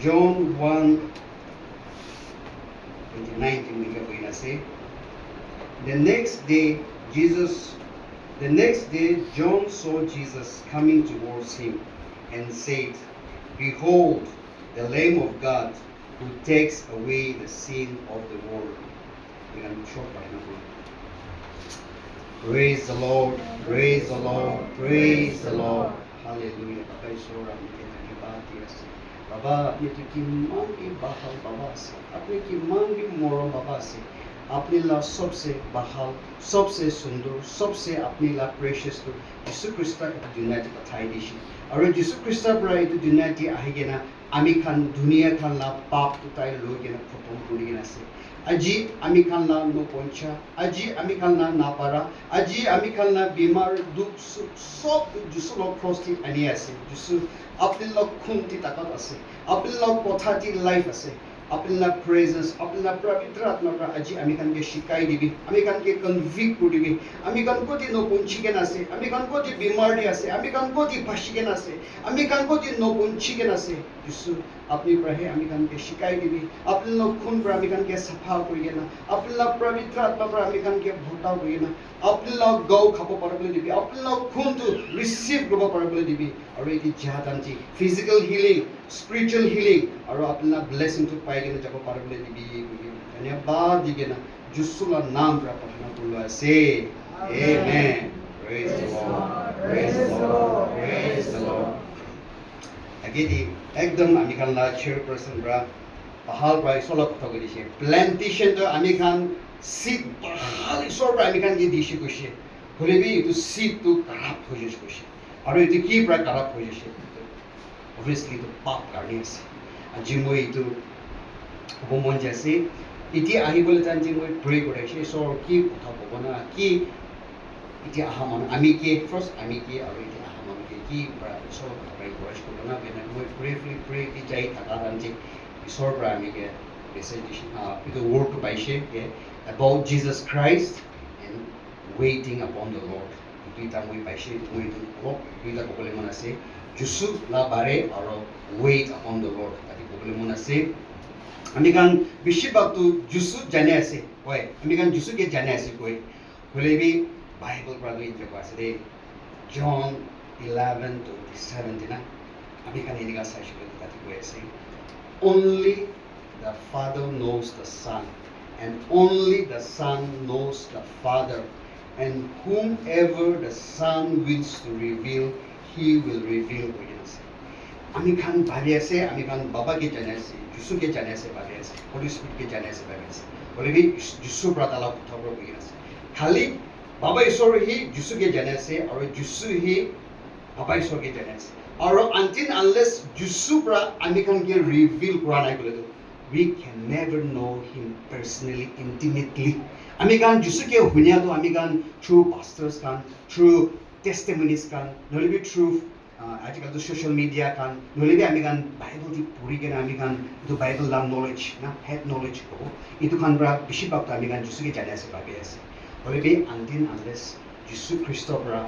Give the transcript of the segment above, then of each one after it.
John 1:29 say. The next day, John saw Jesus coming towards him and said, "Behold, the Lamb of God who takes away the sin of the world." Praise the Lord, praise the Lord, praise the Lord. Hallelujah. Baba, apni to kiman ki bahal baba se, apni kiman ki morom baba se, apni la सबसे bahal, सबसे सुंदर, सबसे apni la precious to Jesus Christ dunia ti pathai dishi. Aru Jesus Christ bra itu dunia ti ahigena, ami kan dunia kan la pap tu tai logena photom kurigena se. Aji ami kan la no poncha, aji ami kan la napara, aji ami kan la bimar duk sob Jesus lo cross ti ani ase, Jesus apni lo khun ti takat ase, apni lo kotha ti life ase, apni la presence, apni la pavitra atma pra aji ami kan ke shikai dibi, ami kan ke convict dibi, ami kan ko ti no ponchi ken ase, ami kan ko ti bimar di ase, ami kan ko ti phashi ken ase, ami kan ko ti no ponchi ken ase, Jesus apni prahe ami kan ke shikai dibi, apni lo khun pra ami kan ke safa kurigena, apni la pavitra atma pra ami kan ke bhota kurigena, apni lo go khabo parable dibi, apni lo khun to receive grobo parable dibi, aru iti jahatanti physical healing, spiritual healing, aru apni la blessing to pai gena jabo parable dibi, dhanyabad digena jusula naam pra prarthana kurlo ase. Amen. Praise the Lord. Praise the Lord. Praise the Lord. Agedi ekdom ami kan la chairperson bra bahal bra solok to gedi plantation to ami kan seat bahal isor bra ami kan ye dishi kushi holebi itu seat to karap hoje kushi aru itu ki bra karap hoje obviously to pap karni ase ajimoi itu bomon jase iti ahibole tanji moi pray koraise so ki kotha bobona ki iti ahaman ami ke first ami ke aru iti ahaman ke ki bra so pray koraise kotona bena moi pray ki jai takaranji isor bra ami ke message itu word to paise ke about Jesus Christ and waiting upon the Lord. Itu ita moi paise moi itu rock itu ita kokole mona se Jusu la bare aru wait upon the Lord. Tadi kokole mona se ami kan bishi baktu Jusu jane ase koi ami kan Jusu ke jane ase koi holebi Bible pra do intre ase de John 11:27 na ami kan ini ka sai shukle tati koi ase only the Father knows the Son and only the Son knows the Father, and whomever the Son wills to reveal he will reveal to us. Ami kan bhari ase ami kan baba ke jane ase Jusu ke jane ase bhari ase Holy Spirit ke jane ase bhari ase holebi Jusu pra tala thobro koi ase khali baba isor hi Jusu ke jane ase aru Jusu hi baba isor ke jane ase aru until unless Jusu pra ami kan ke reveal kora nai kole to we can never know him personally intimately ami kan Jusu ke hunya to ami kan through pastors kan through testimonies kan holebi through आजकल तो social media कान नोलेबे हामी कान Bible दी पुरी केना हामी कान तो Bible ला knowledge ना head knowledge को इतु कान ब्रा बिशी बाप हामी कान जिसु के जाने से बाबे আছে होलेबे अनटिल अनलेस जिसु ख्रिस्ट ब्रा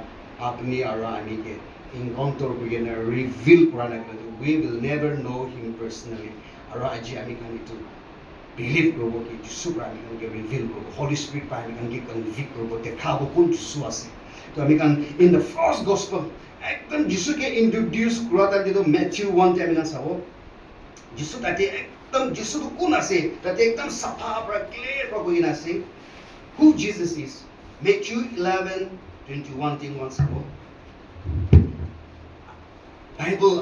आपनी आरो हामी के इनकाउंटर बिगिन रिवील करा ना we will never know him personally आरो आज हामी कान इतु बिलीव करबो कि जिसु ब्रा हामी कान के रिवील करबो होली स्पिरिट पा हामी कान के कन्विक्ट करबो देखाबो कोन जिसु আছে तो हामी कान इन द फर्स्ट गॉस्पेल एकदम जिसु के इंट्रोड्यूस करा ताते तो मैथ्यू 1 ते हामी साबो जिसु ताते एकदम जिसु तो कोन आसे ताते एकदम सफा र क्लियर र कोइन आसे who Jesus is Matthew 11:21 थिंग वन साबो बाइबल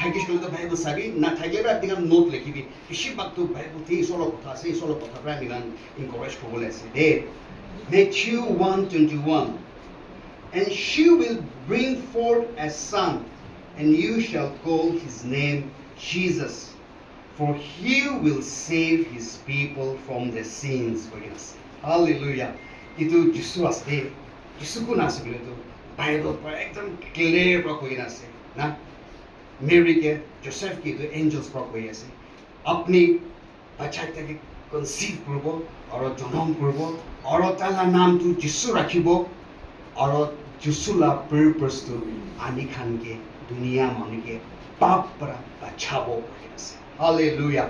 थाकिस कले तो बाइबल साबी ना थाकेबा तिगा नोट लेखिबि बिशी बाक्तु बाइबल थे सोलो कथा से सोलो कथा प्रा मिलान इनकरेज कोबोले आसे दे Matthew 1:21 And she will bring forth a son, and you shall call his name Jesus, for he will save his people from their sins. Hallelujah. Itu Jisu asde. Jisu ko nasa kule to Bible pa ekdam clear pa koi nase. Na Mary ke Joseph ke to angels pa koi ase. Apni bachai take conceive korbo aro janam korbo aro tala naam tu Jisu rakhibo और जुसुला purpose तो आनी खान के दुनिया मन के পাপ পৰা বাচাব বুলি আছে hallelujah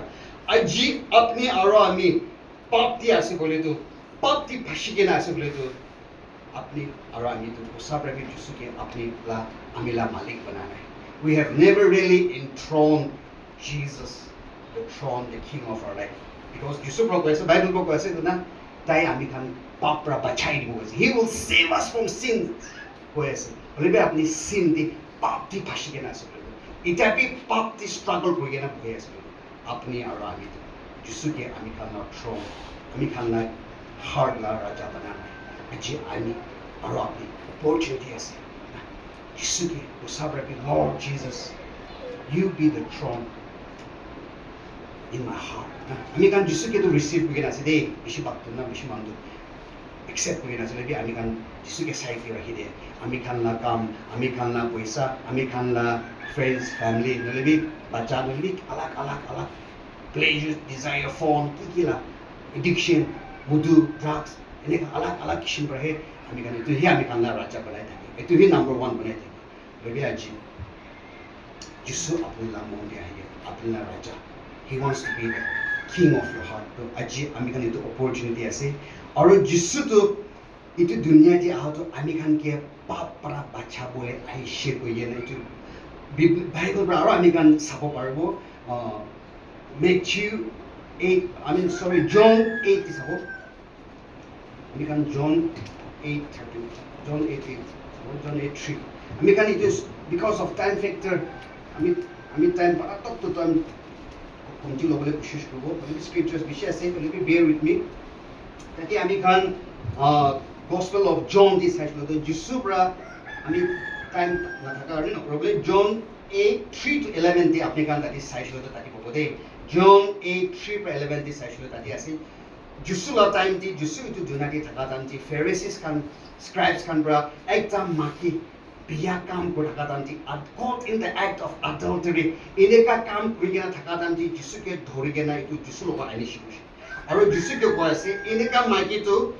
আজি আপনি আৰু আমি পাপ দি আছে বলেতো পাপ দি ফাঁসি কেনে আছে বলেতো আপনি আৰু আমি তো সবরাকে যিশুকে আপনি লা আমিলা মালিক বানায় we have never really enthroned Jesus the throne the king of our life because যিশু প্ৰভু কৈছে বাইবেল ক কৈছে না তাই আমি খান পাপ পৰা বাচাই দিব কৈছে he will save us from sin কৈ আছে বলিবে আপনি sin দি পাপ দি ফাঁসি কেনে আছে এটা কি পাপ দি স্ট্রাগল কৰি কেনে বহি আছে আপনি আৰু আমি যিশুকে আমি খান থ্ৰন আমি খান হাৰ্ট লা ৰাজা বানায় আজি আমি আৰু আপনি opportunity আছে যিশুকে সবরাকে Lord Jesus you be the throne in my heart আমি kan যিশুকে তো রিসিভ কৰি আছে দেই বেছি বাক্য না বেছি মানুহ accept কৰি আছে লেবি আমি kan যিশুকে সাইড দি ৰাখি দে আমি খান না কাম আমি খান না পইচা আমি খান না friends family লেবি বাচ্চা লেবি আলাক আলাক আলাক pleasure desire phone কি লা addiction voodoo drugs এনেকা আলাক আলাক কিসম ৰহে আমি kan itu আমি খান না ৰাজা বনাই থাকে itu number 1 বনাই থাকে লেবি আজি যিশু আপোনাৰ মন দি আহে আপোনাৰ ৰাজা he wants to be the king of your heart তো আজি আমি kan itu opportunity আছে আৰু যিশু তো itu দুনিয়া দি আহতো আমি kan কে পাপ পৰা বাচাবলৈ আহিছে কইয়ে না itu বাইবেল পৰা আৰু আমি kan চাব পাৰিব Matthew 8 John 8 di sabot আমি kan John 8:13 John 8:3 আমি kan itu because of time factor আমি time para to time kunti lobole koshish korbo boli scriptures bishi ase boli bear with me tati ami kan gospel of John this has lo jisu pra ami time na thaka ari no problem John 8:3 to 11 te apni kan tati size lo tati bobo de John 8:3 to 11 te size lo tati ase jisu la time ti jisu itu dunati thaka time ti Pharisees kan scribes kan bra ekta maki biya kam ko thaka time ti caught in the act of adultery ineka kam kuri kena thaka time ti jisu ke dhori kena itu jisu lo ani shibu aru jisu ke ko ase ineka maki to